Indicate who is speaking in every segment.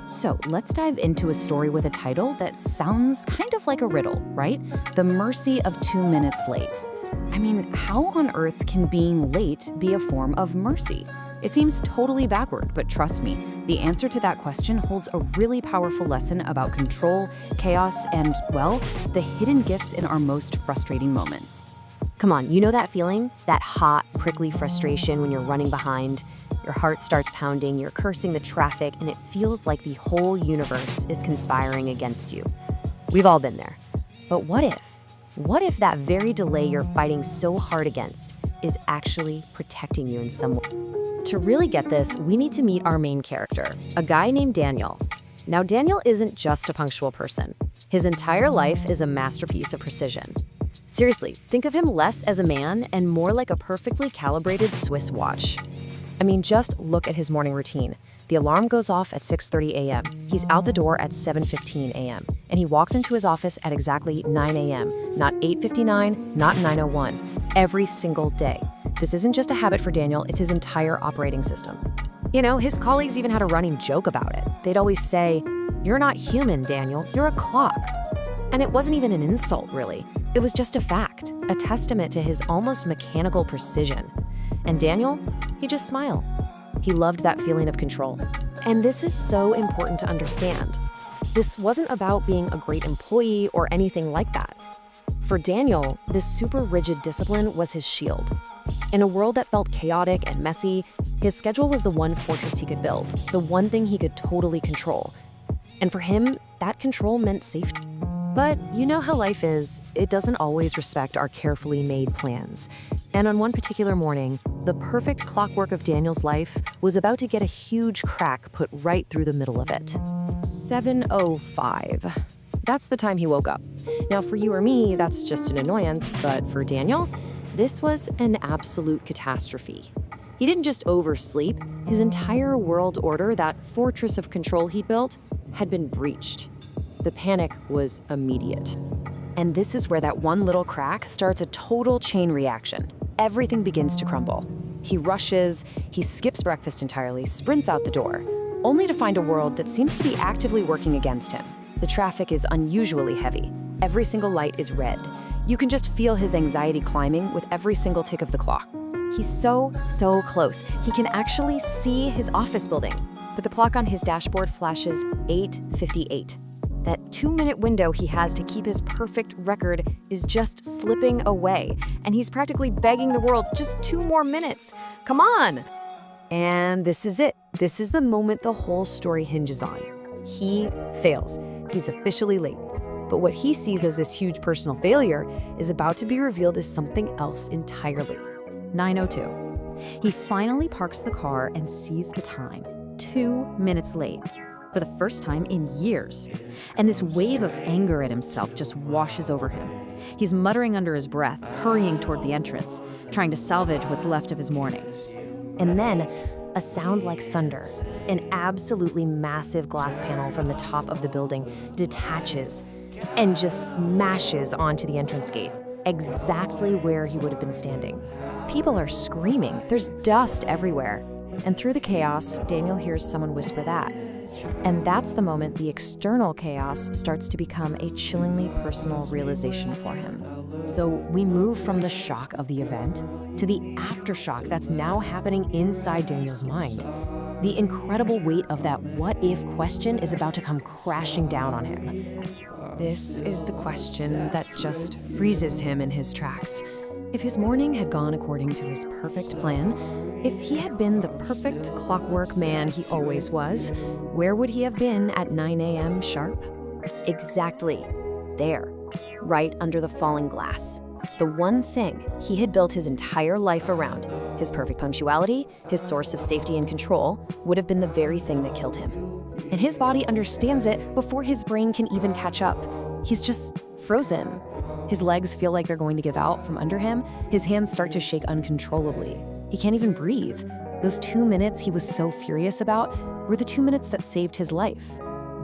Speaker 1: So let's dive into a story with a title that sounds kind of like a riddle, right? The Mercy of 2 minutes late. I mean, how on earth can being late be a form of mercy? It seems totally backward, but trust me, the answer to that question holds a really powerful lesson about control, chaos, and, well, the hidden gifts in our most frustrating moments.
Speaker 2: Come on, you know that feeling? That hot, prickly frustration when you're running behind? Your heart starts pounding, you're cursing the traffic, and it feels like the whole universe is conspiring against you. We've all been there. But what if? What if that very delay you're fighting so hard against is actually protecting you in some way? To really get this, we need to meet our main character, a guy named Daniel. Now, Daniel isn't just a punctual person. His entire life is a masterpiece of precision. Seriously, think of him less as a man and more like a perfectly calibrated Swiss watch. I mean, just look at his morning routine. The alarm goes off at 6:30 a.m. He's out the door at 7:15 a.m. And he walks into his office at exactly 9 a.m., not 8:59, not 9:01, every single day. This isn't just a habit for Daniel, it's his entire operating system. You know, his colleagues even had a running joke about it. They'd always say, "You're not human, Daniel, you're a clock." And it wasn't even an insult, really. It was just a fact, a testament to his almost mechanical precision. And Daniel, he just smiled. He loved that feeling of control. And this is so important to understand. This wasn't about being a great employee or anything like that. For Daniel, this super rigid discipline was his shield. In a world that felt chaotic and messy, his schedule was the one fortress he could build, the one thing he could totally control. And for him, that control meant safety. But you know how life is, it doesn't always respect our carefully made plans. And on one particular morning, the perfect clockwork of Daniel's life was about to get a huge crack put right through the middle of it. 7:05. That's the time he woke up. Now for you or me, that's just an annoyance, but for Daniel, this was an absolute catastrophe. He didn't just oversleep, his entire world order, that fortress of control he built, had been breached. The panic was immediate. And this is where that one little crack starts a total chain reaction. Everything begins to crumble. He rushes, he skips breakfast entirely, sprints out the door, only to find a world that seems to be actively working against him. The traffic is unusually heavy. Every single light is red. You can just feel his anxiety climbing with every single tick of the clock. He's so close. He can actually see his office building. But the clock on his dashboard flashes 8:58. That 2-minute window he has to keep his perfect record is just slipping away, and he's practically begging the world, just 2 more minutes. Come on! And this is it. This is the moment the whole story hinges on. He fails. He's officially late. But what he sees as this huge personal failure is about to be revealed as something else entirely. 9:02. He finally parks the car and sees the time. 2 minutes late. For the first time in years. And this wave of anger at himself just washes over him. He's muttering under his breath, hurrying toward the entrance, trying to salvage what's left of his morning. And then, a sound like thunder. An absolutely massive glass panel from the top of the building detaches and just smashes onto the entrance gate, exactly where he would have been standing. People are screaming. There's dust everywhere. And through the chaos, Daniel hears someone whisper that. And that's the moment the external chaos starts to become a chillingly personal realization for him. So we move from the shock of the event to the aftershock that's now happening inside Daniel's mind. The incredible weight of that what-if question is about to come crashing down on him. This is the question that just freezes him in his tracks. If his morning had gone according to his perfect plan, if he had been the perfect clockwork man he always was, where would he have been at 9 a.m. sharp? Exactly. There. Right under the falling glass. The one thing he had built his entire life around, his perfect punctuality, his source of safety and control, would have been the very thing that killed him. And his body understands it before his brain can even catch up. He's just frozen. His legs feel like they're going to give out from under him. His hands start to shake uncontrollably. He can't even breathe. Those 2 minutes he was so furious about were the 2 minutes that saved his life.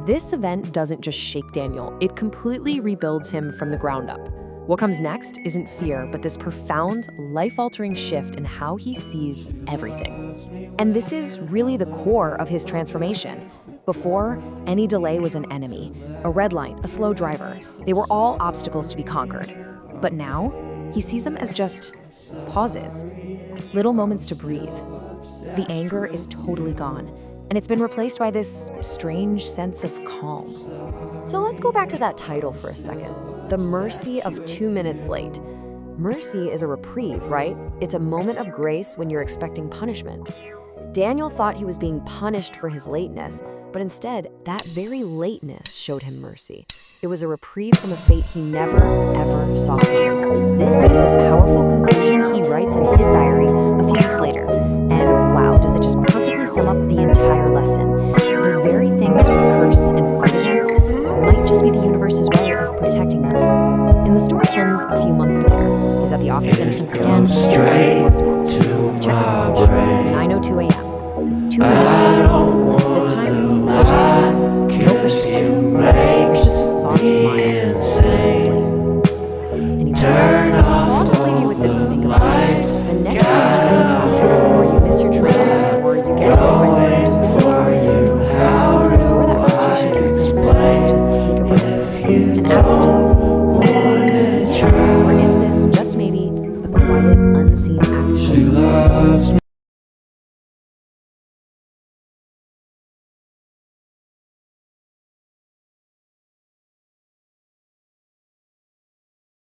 Speaker 2: This event doesn't just shake Daniel, it completely rebuilds him from the ground up. What comes next isn't fear, but this profound, life-altering shift in how he sees everything. And this is really the core of his transformation. Before, any delay was an enemy, a red light, a slow driver. They were all obstacles to be conquered. But now, he sees them as just pauses, little moments to breathe. The anger is totally gone, and it's been replaced by this strange sense of calm. So let's go back to that title for a second. The Mercy of 2 Minutes Late. Mercy is a reprieve, right? It's a moment of grace when you're expecting punishment. Daniel thought he was being punished for his lateness, but instead, that very lateness showed him mercy. It was a reprieve from a fate he never, ever saw coming. This is the powerful conclusion he writes in his diary a few weeks later. And wow, does it just perfectly sum up the entire lesson. The very things we curse and fight against might just be the universe's way of protecting us. And the story ends a few months later. He's at the office entrance again, and everything looks normal. Checks his watch, 9:02 a.m. It's 2 minutes later. This time, there's no anger, no frustration. There's just a soft smile. He's late. And he's done. So I'll just leave you with this to think about. The next time you're stuck in traffic, or you miss your train, or you get told by something totally out of your control, before that frustration kicks in, just take a breath and ask yourself, is this an inconvenience? Or is this just maybe a quiet, unseen act of mercy?